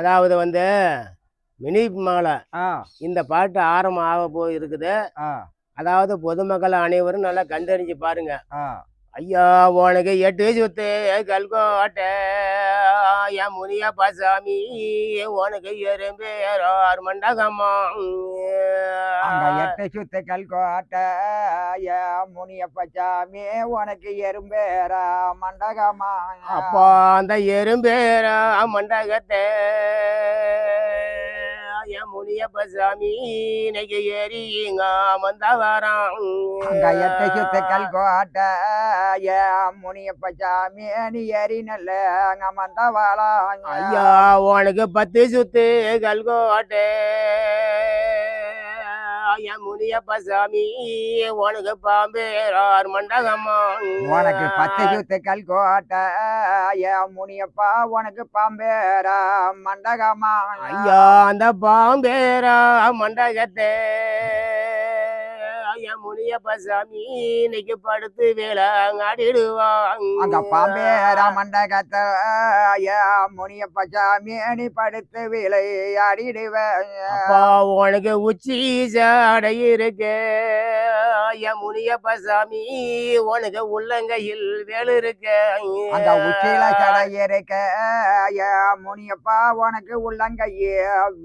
அதாவது வந்து மினி மாலை ஆ, இந்த பாட்டு ஆரம்பம் ஆக போய் இருக்குது. ஆ, அதாவது பொதுமக்கள் அனைவரும் நல்லா கண்டறிஞ்சு பாருங்க. ஆ. ஐயா உனக்கு 8 சுத்து கல்கோட்டை என் முனியப்பா சாமி உனக்கு எறும்பேரார் மண்டகம்மா. அங்க 8 சுத்துக்கள் கோட்டை முனியப்ப சாமி உனக்கு எறும்பேரா மண்டகமா. அப்பா அந்த எறும்பேரா மண்டகத்தை என் முனியப்ப சாமி இன்னைக்கு ஏறிங்க மந்தவரான். அங்க 8 சுத்துக்கள் கோட்டை முனியப்ப சாமி நீ ஏறி நல்ல அங்க மந்தவாளா. ஐயா உனக்கு 10 சுத்து கல்கோட்டை என் முனியப்ப சாமி உனக்கு பாம்பேரார் மண்டகம்மா. உனக்கு 10 சுத்துக்கள் கோட்டை முனியப்பா உனக்கு பாம்பேரா மண்டகமா. ஐயா அந்த பாம்பேரா மண்டகத்தை என் முனியப்ப சாமி இன்னைக்கு படுத்து வேளாடிடுவான். அங்க பாம்பேரா மண்டகத்தை முனியப்ப சாமி நீ படுத்து விளையாடிடுவேன். அப்பா உனக்கு உச்சி சாடை இருக்கு என் முனியப்ப சாமி உனக்கு உள்ளங்கையில் வேலு இருக்கு. அந்த உச்சியில சடை இருக்க முனியப்பா உனக்கு உள்ளங்கையே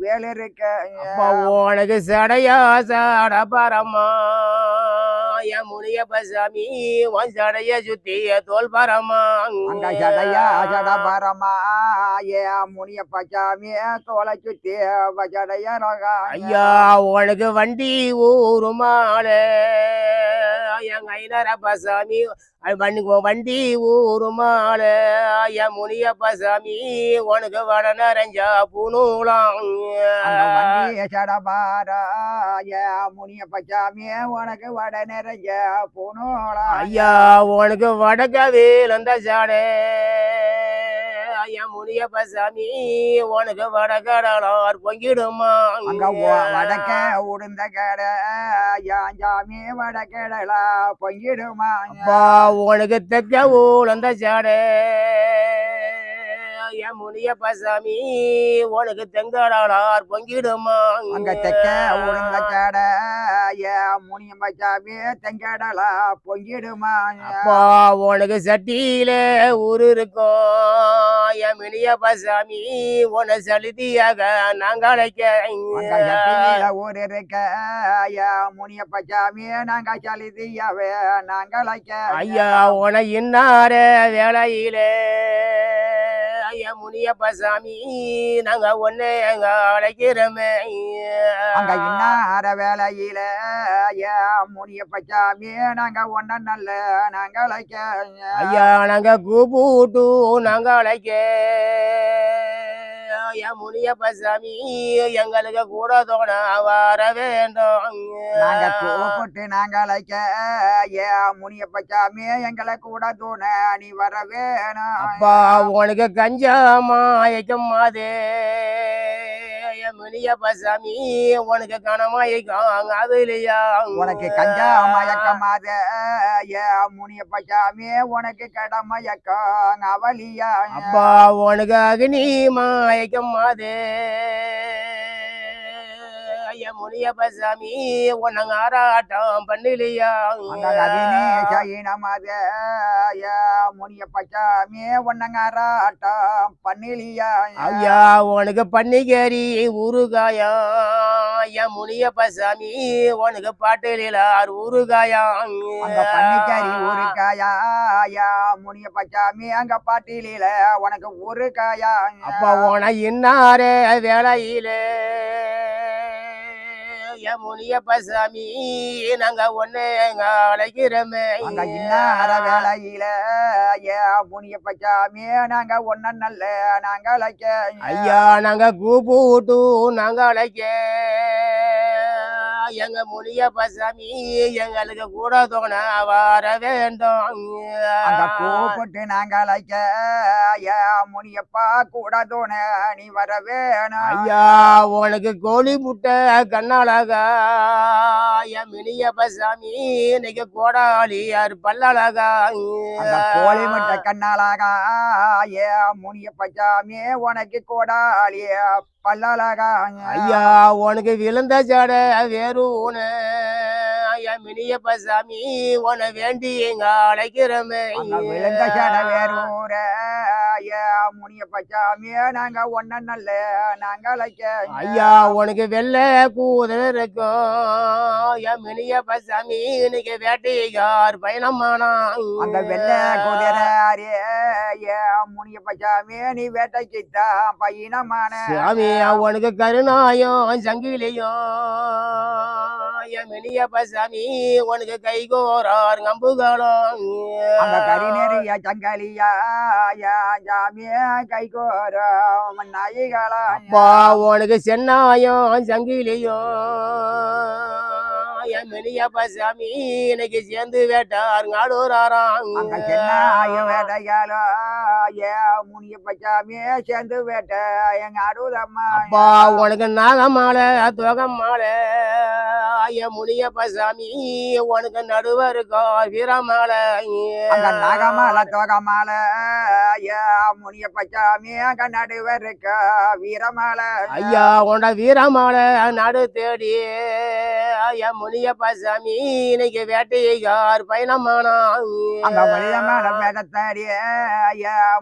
வேல் இருக்க. அப்பா உனக்கு சடையா சாட பரமா என் முனியப்ப சாமி உன் சடைய சுத்தி தோல் பரமா. அங்க சடையா சட பரமா முனியப்பா சாமி தோலை சுத்தி சடைய ஐயா உனக்கு வண்டி ஊருமாளே என் ஐநரப்ப சாமி வண்டி ஊருமாளே என் முனியப்ப சாமி உனக்கு வட நரஞ்சா பூநூலாம். சடபாரா முனியப்ப சாமி உனக்கு வட நிறைஞ்ச பூனோளா. ஐயா உனக்கு வடக்கவேல் அந்த சாடே என் முனியப்ப சாமி உனக்கு வடகடலார் பொங்கிடுமா. அங்க வடக்க உடுந்த கடை சாமி வடக்கடலா பொங்கிடுமா. அப்பா உனக்கு தெக்க ஊழ் அந்த சாடே என் முனியப்ப சாமி உனக்கு தெங்கடாளார் பொங்கிடுமா. அங்க தெக்க உடுந்த கடை முனியப்ப சாமி தெங்கடலா பொங்கிடுமா. அப்பா உனக்கு சட்டியில ஊரு இருக்கும் என் முனியப்ப சாமி உன சலுதியாக நாங்க அழைக்க. ஊர் இருக்க முனியப்ப சாமி நாங்க சலுதியாவே நாங்க அழைக்க. ஐயா உன இன்னார வேலையிலே என் முனியப்ப சாமி நாங்க ஒன்னே எங்க அழைக்கிறோமே. அங்க இன்னார வேலையில முனியப்ப சாமி நாங்க ஒன்ன நல்ல நாங்க அழைக்க. ஐயா நாங்க கூப்பிட்டு நாங்க அழைக்க என் முனியப்ப சாமி எங்களுக்கு கூட தோண வர வேண்டும். நாங்க கூப்பிட்டு நாங்க அழைக்க முனியப்ப சாமி எங்களை கூட தோண நீ வர வேணும். அப்பா உனக்கு கஞ்சா மாயக்கம் மாதே என் முனியப்ப சாமி உனக்கு கனமாயிக்கும் அது இல்லையா. உனக்கு கஞ்சா மயக்கமாத முனியப்ப சாமி உனக்கு கடமயக்கம் அவலியா. அப்பா உனக்கு அக்னி மாயக்கம் மாதே என் முனியப்ப சாமி உனங்க ஆராட்டம் பண்ணலையா. முனியப்ப சாமி உன்னங்க ஆராட்டம் பண்ணலியா. ஐயா உனக்கு பன்னிக்கறி ஊறுகாயா என் முனியப்ப சாமி உனக்கு பாட்டிலார் ஊறுகாயா. அங்க பன்னிக்கறி ஊறுகாயா முனியப்ப சாமி அங்க பாட்டில உனக்கு ஊறுகாயா. அப்பா உன இன்னார வேலையிலே என் முனியப்ப சாமி நாங்க ஒன்னே எங்க அழைக்கிறோமே. அங்க இன்னார வேலையில முனியப்ப சாமி நாங்க ஒன்ன நல்ல நாங்க அழைக்க. ஐயா நாங்க கூப்பிட்டு நாங்க அழைக்க எங்க முனியப்ப சாமி எங்களுக்கு கூட தோண வர வேண்டும். அந்த கூப்பிட்டு நாங்க அழைக்க முனியப்பா கூட தோண நீ வர வேணும். ஐயா உனக்கு கோழி முட்டை கண்ணழகா என் மினியப்ப சாமி இன்னைக்கு கோடாளி யாரு பல்லழகா. அந்த கோழி முட்டை கண்ணாலாகா முனியப்ப சாமி உனக்கு கோடாலிய பல்லழகா. ஐயா உனக்கு விழுந்த ஜட வேறுன்னு என் மினியப்ப சாமி உன்னை வேண்டி எங்க அழைக்கிறோமே. அங்க விழுந்த சட வேறூர முனியப்ப சாமி நாங்க ஒன்ன நல்ல நாங்க அழைக்க. ஐயா உனக்கு வெள்ளை கூதல் இருக்கும் என் மினியப்ப சாமி இன்னைக்கு வேட்டையார் பயணமானா. அந்த வெள்ளை குதிரை முனியப்ப சாமி நீ வேட்டைக்குத்தான் பையனமான. சாமி உனக்கு கருணாயம் சங்கிலியும் என் மினியப்ப சாமி உனக்கு கைகோரார் நம்புகளும். அந்த கரிநெறிய சங்கலியா சாமி கைகோரம் நாயிகளா. அப்பா உனக்கு சென்னாயம் சங்கிலியும் என் மினியப்ப சாமி இன்னைக்கு சேர்ந்து வேட்டார் நாடூராராம். அங்க சென்னாய வேட்டையாலோ முனியப்ப சாமி சேர்ந்து வேட்ட எங்க அடுதம்மா. அப்பா உனக்கு நாகமாலை தோகமாலை என் முனியப்ப சாமி உனக்கு நடுவ இருக்கோ வீரமாலை. அங்க நாகமாலை தோகமாலை முனியப்ப சாமி அங்க நடுவர் இருக்க வீரமாலை. ஐயா உன்ட வீரமாலை நடு தேடி என் முனியப்ப சாமி இன்னைக்கு வேட்டையார் பயணமானா. அங்க வெள்ளமான வேட்டத்தாடி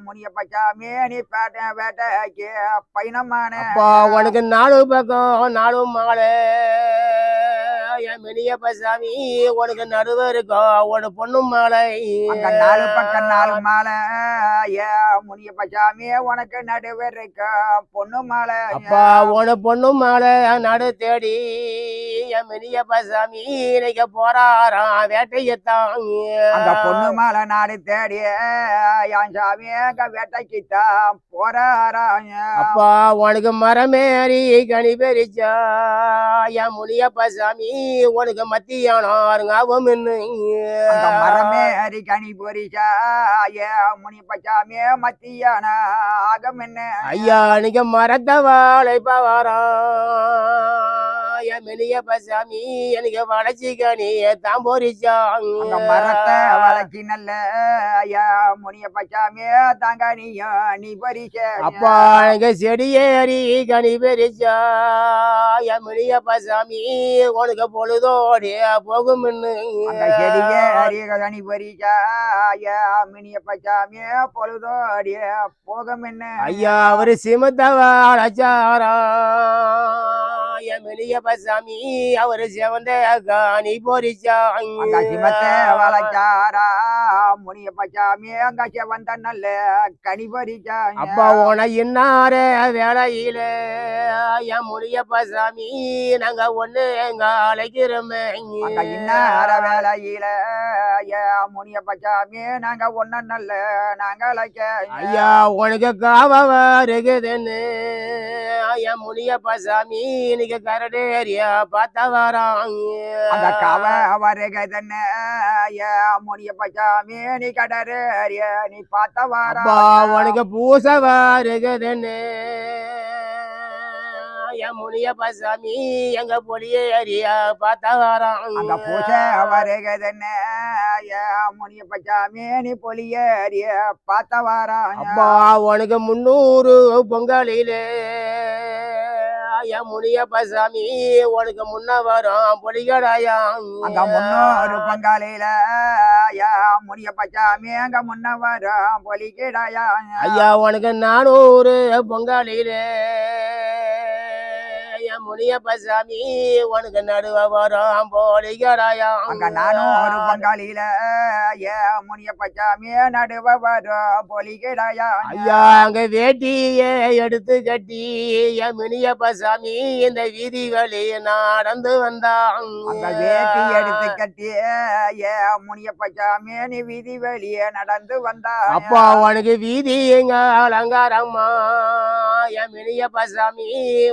முனியப்ப சாமி நீ பேட்ட வேட்டைக்கு பயணமான. அப்பா உனக்கு நாலு பக்கம் நாலு மாலை என் மினியப்ப சாமி உனக்கு நடுவ இருக்கோ உன பொண்ணு மாலை. அங்க நாலு பக்கம் நாலு மாலை முனியப்ப சாமி உனக்கு நடுவர் இருக்க பொண்ணு மாலை. அப்பா உன பொண்ணு மாலை நடு தேடி என் மினியப்ப சாமி இன்னைக்கு போறாராம் வேட்டையத்தான். அந்த பொண்ணு மாலை நாடு தேடி என் சாமி அங்க வேட்டைக்குத்தான் போறாராங்க. அப்பா உனக்கு மரமேறி கனி பெரிச்சா என் முனியப்ப சாமி உனக்கு மத்தியானம் ஞாபகம் என்ன. அந்த மரமே அரி கனி பொரிச்சா முனியப்ப சாமி மத்தியான ஆகம் என்ன. ஐயா நீங்க மரத்த வாழை பவாரா என் மினியப்ப சாமி எனக்கு வளைச்சிக்க நீ தான் பொரிச்சா. அந்த மரத்தை வளைச்சி நல்ல முனியப்ப சாமி தாங்க நீ பரிச்ச. அப்பா எனக்கு செடியேறி கனி பெரிச்சா என் மினியப்ப சாமி உனக்கு பொழுதோடி போகும். அந்த செடியே அரிய கனி பரிச்சா முனியப்ப சாமி பொழுதோடி போகும் என்ன. ஐயா அவரு சிமத்தவாச்சாரா என் மினியப்ப சாமி அவரு செவந்த காணி பொரிச்சா. அங்க சிமத்தை வளைச்சாரா முனியப்ப சாமி அங்க செவந்த நல்ல கனி பறிச்சா. அப்பா உன இன்னார வேலையில என் முனியப்ப சாமி நாங்க ஒண்ணு எங்க அழைக்கிறோமே. அங்க இன்னார வேலையில முனியப்ப சாமி நாங்க ஒன்ன நல்ல நாங்க அழைக்க. ஐயா உனக்கு காவ வருகுதுன்னு என் முனியப்ப சாமி இன்னைக்கு கரடேரியா பார்த்த வரான். அந்த கவ வருகுதுன்னு முனியப்ப சாமி நீ கடறேறிய நீ பார்த்த வாரா. அப்பா உனக்கு பூச வருகுதுன்னு என் முனியப்ப சாமி எங்க பொடியேரியா பார்த்த வரான். அந்த பூச வருகுதுன்னு முனியப்ப சாமி நீ பொலியேறிய பார்த்த வாரா. அப்பா உனக்கு 300 பொங்கலிலே என் முனியப்ப சாமி உனக்கு முன்ன வரும் பொலிகடாயா. அங்க 300 பங்காளியில முனியப்ப சாமி அங்க முன்ன வரும் பொலிகிடாயா. ஐயா உனக்கு 400 பொங்கலிலே என் முனியப்ப சாமி உனக்கு நடுவ வரும் பொலிகடாயா. அங்க 400 பங்காளியில முனியப்ப சாமி நடுவ வரும் பொலிகிடாயா. ஐயா அங்க வேட்டியே எடுத்து கட்டி என் முனியப்ப சாமி இந்த வீதி வழி நடந்து வந்தான். அங்க வேட்டி எடுத்து கட்டி முனியப்ப சாமி நீ வீதி வெளியே நடந்து வந்தா. அப்பா உனக்கு வீதி எங்க அலங்காரம்மா என் முனியப்ப சாமி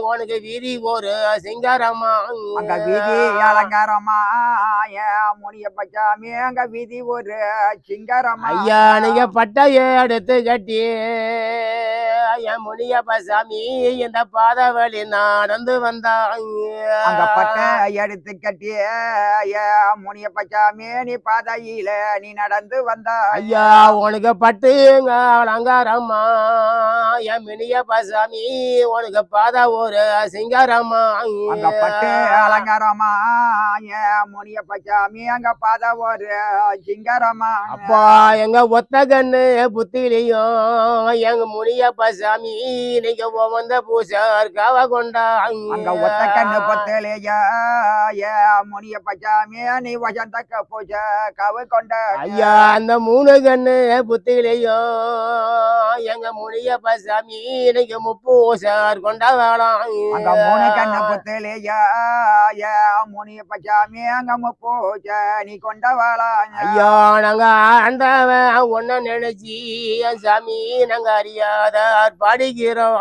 உனக்கு வீதி ஒரு சிங்காரம்மா அங்க வீதி அலங்காரமா முனியப்ப சாமி அங்க வீதி ஒரு சிங்காரமா ஐயா நீங்க பட்டைய எடுத்து கட்டி என் முனியப்ப சாமி இந்த பாதவழி நடந்து அங்க பட்ட வந்தாங்க எடுத்து கட்டி முனியப்ப சாமி நீ பாதையில நீ நடந்து வந்தா ஐயா உனக்கு பட்டுங்க அலங்காரம்மா என் முனியப்ப சாமி உனக்கு பாத ஒரு சிங்காரம்மா அங்க பட்டு அலங்காரமா முனியப்ப சாமி அங்க பாத ஒரு சிங்காரமா அப்பா எங்க ஒத்த கண்ணு புத்திலையும் எங்க முனியப்ப சாமி நீங்க வந்த பூசார் காவ அங்க ஒத்த கண்ணு கொண்டா பொத்தலையா முனியப்ப சாமி நீ வசந்த பூஜ கவு கொண்ட ஐயா அந்த மூணு கண்ணு புத்திலையும் எங்க முனியப்ப சாமி இன்னைக்கு முப்பூசார் கொண்ட அங்க மூணு கண்ணு வேளாம் பொத்தலையா முனியப்ப சாமி அங்க பூஜ நீ கொண்டவாளா ஐயா நாங்க ஆண்டவன் ஒன்ன நினைச்சி என் சாமி நாங்க அறியாதார் பாடிக்கிறோம்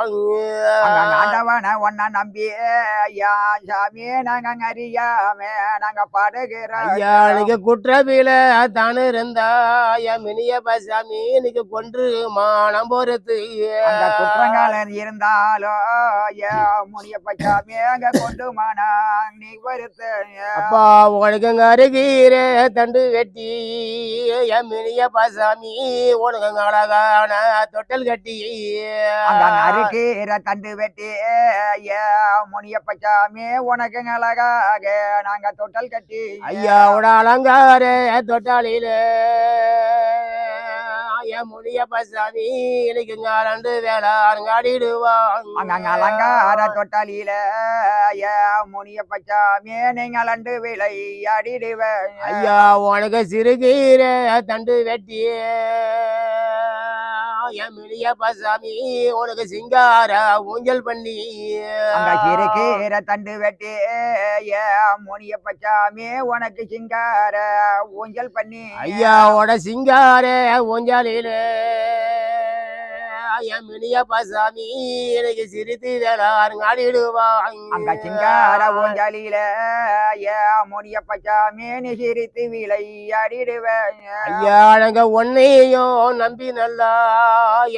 அங்க ஆண்டவன ஒன்ன நம்பி சாமி நாங்க அறியாம நாங்க பாடுகிறோம் ஐயா நீங்க குற்றவில தானு இருந்தா என் மினியப்ப சாமி இன்னைக்கு கொன்று மானம் பொறுத்து அந்த குற்றங்கள் இருந்தாலும் முனியப்ப சாமி அங்க கொண்டு மானா நீ வருத்து அப்பா உனக்கு அருகீர தண்டு வெட்டி என் மினியப்ப சாமி உனக்கு அழகான தொட்டல் கட்டி அந்த நறுக்கீர தண்டு வெட்டி முனியப்ப சாமி உனக்கு அழகாக நாங்க தொட்டல் கட்டி ஐயாவோட அலங்கார தொட்டாளில என் முனியப்ப சாமி இன்னைக்கு ரெண்டு வேலை அங்காடிடுவாங்க அங்க அலங்கார தொட்டாலியில முனியப்ப சாமி நீங்கள் அண்டு விளையாடிடுவேன் ஐயா உனக்கு சிறுகீர தண்டு வெட்டி என் முனியப்ப சாமி உனக்கு சிங்கார ஊஞ்சல் பண்ணி அங்க சிறுகீர தண்டு வெட்டி முனியப்ப சாமி உனக்கு சிங்கார ஊஞ்சல் பண்ணி ஐயாவோட சிங்கார ஊஞ்சலில என் முனியப்ப சாமி எனக்கு சிரித்து வேளாருங்க அங்க சிங்கார ஆடிடுவாங்க ஊஞ்சலில முனியப்ப சாமி நீ சிரித்து விளையாடிடுவேன் ஐயா நாங்க ஒன்னையும் நம்பி நல்லா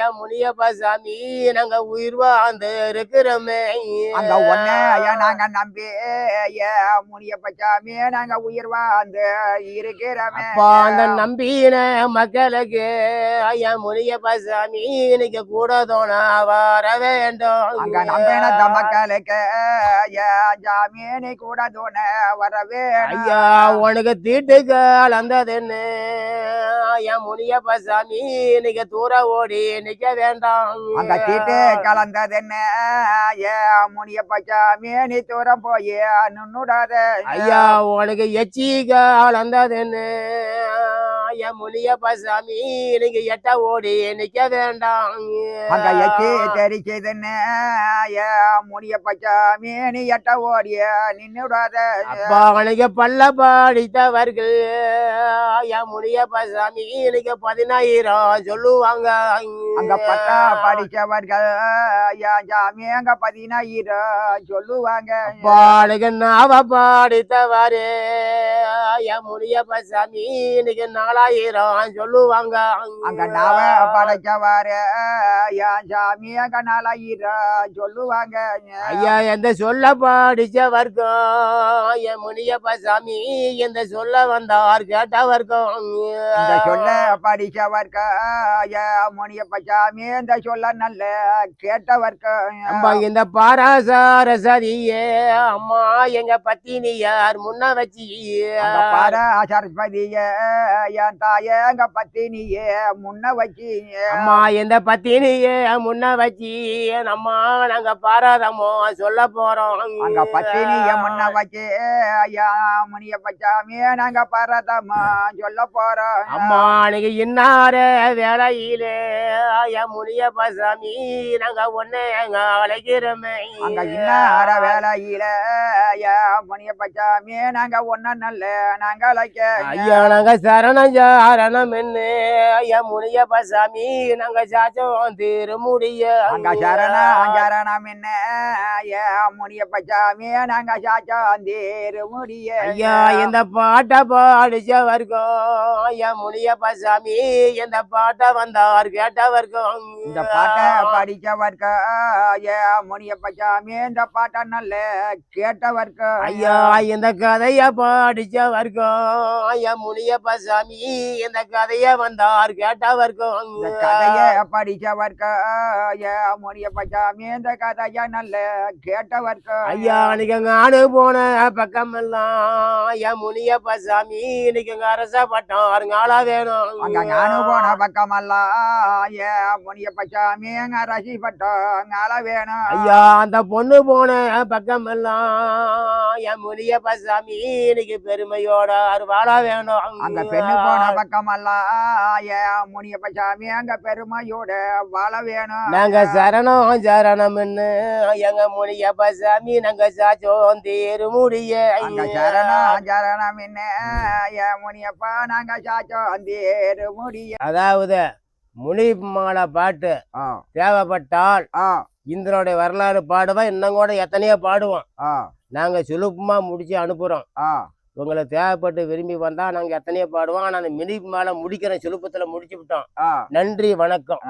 என் முனியப்ப சாமி நாங்க உயிர் வாழ்ந்து இருக்கிறோமே அங்க ஒன்னைய நாங்க நம்பி முனியப்ப சாமி நாங்க உயிர் வாழ்ந்து இருக்கிறோமே அப்பா அந்த நம்பின மக்களுக்கு என் முனியப்ப சாமி இன்னைக்கு கூட தோண வர வேண்டும் அங்க நம்பின மக்களுக்கு சாமி நீ கூட தோண வரவே ஐயா உனக்கு தீட்டுக்கு அளந்ததுன்னு என் முனியப்ப சாமி இன்னைக்கு தூர ஓடி நிக்க வேண்டாம் அங்க தீட்டு கலந்ததுன்னு முனியப்ப சாமி நீ தூரம் போய் நின்னுடாத ஐயா உனக்கு எச்சிக அளந்ததுன்னு என் முனியப்ப சாமி இன்னைக்கு எட்ட ஓடி நிக்க வேண்டாம் அங்க எச்சி தெரிச்சதுன்னு முனியப்ப சாமி நீ எட்ட ஓடிய நின்னுடாத அப்பா அவனுக்கு பல்ல பாடித்தவர்கள் என் முனியப்ப சாமி இன்னைக்கு 10000 சொல்லுவாங்க அங்க பட்டா படிச்சவர்கள் சாமி அங்க 10000 சொல்லுவாங்க பாடுக நாவ பாடித்தவாரு என் முனியப்ப சாமி இன்னைக்கு 4000 சொல்லுவாங்க அங்க நாவ படைச்சவாரு சாமி அங்க 4000 சொல்லுவாங்க ஐயா எந்த சொல்ல பாடிச்ச வர்க்கம் என் முனியப்ப சாமி எந்த சொல்ல வந்தார் கேட்ட வர்க்கம் இந்த சொல்ல படிச்சவர்க்க முனியப்ப சாமி இந்த சொல்ல நல்ல கேட்டவர்க்க அம்மா இந்த பாராசார சதியே அம்மா எங்க பத்தினியார் முன்ன வச்சி பார சரஸ்வதிய என் தாய எங்க பத்தினிய முன்ன வச்சு அம்மா இந்த பத்தினியே முன்ன வச்சி அம்மா நாங்க பாராதமோ சொல்ல போறோம் அங்க பத்தினிய முன்ன வச்சு முனியப்ப சாமி நாங்க பரதமா சொல்ல போறோம் அம்மா அன்னைக்கு இன்னார வேலையிலே என் முனியப்ப சாமி நாங்க ஒன்னே எங்க அழைக்கிறோமே அங்க இன்னார வேலையில முனியப்ப சாமி நாங்க ஒன்ன நல்ல நாங்க அழைக்க ஐயா நாங்க சரணம் சாரணம் என்ன முனிய பசாமி நாங்க சாச்சோம் திருமுடிய அங்க சரணம் என்ன முனியப்ப சாமி நாங்க சாச்சோந்தீரு முடிய ஐயா இந்த பாட்டை பாடிச்சவர்க்கும் முனிய பசாமி இந்த பாட்டை வந்தார் கேட்டவர்க்கும் இந்த பாட்டை படிச்சவர்க்கு முனியப்ப சாமி இந்த பாட்டை நல்ல கேட்டவர்க்கு ஐயா இந்த கதைய படிச்சவர்க்கும் முனிய பசாமி இந்த கதைய வந்தார் கேட்டவர்க்கும் இந்த கதைய படிச்சவர்க்கு முனியப்ப சாமி இந்த கதைய நல்ல கேட்டவர்க்கு ஐயா இன்னைக்கு நானு போன பக்கம் எல்லாம் முனிய பசாமி இன்னைக்கு அரச பட்டம் அருங்காலா வேணும் அங்க நானும் போன பக்கமெல்லாம் முனியப்ப சாமி அங்க ரசி பட்டம் ஆள வேணும் ஐயா அந்த பொண்ணு போன பக்கம் எல்லாம் முனிய பசாமி இன்னைக்கு பெருமையோட அருவாளா வேணும் அங்க பெண்ணு போன பக்கமெல்லாம் முனியப்ப சாமி அங்க பெருமையோட வாழ வேணும் நாங்க சரணம் எங்க முனிய பசாமி நாங்க சாச்சோம் திருமுடிய அங்க சரணம் என்ன முனியப்பா நாங்க சாச்சோம் தேரு முடிய அதாவது முனி மாலை பாட்டு தேவைப்பட்டால் இந்திரோடைய வரலாறு பாடுவோம் இன்னும் கூட எத்தனையோ பாடுவோம் நாங்க சுலபமா முடிச்சு அனுப்புறோம் உங்களுக்கு தேவைப்பட்டு விரும்பி வந்தா நாங்க எத்தனையோ பாடுவோம் ஆனா அந்த மினி மாலை முடிக்கிற சுலபத்துல முடிச்சு விட்டோம் நன்றி வணக்கம்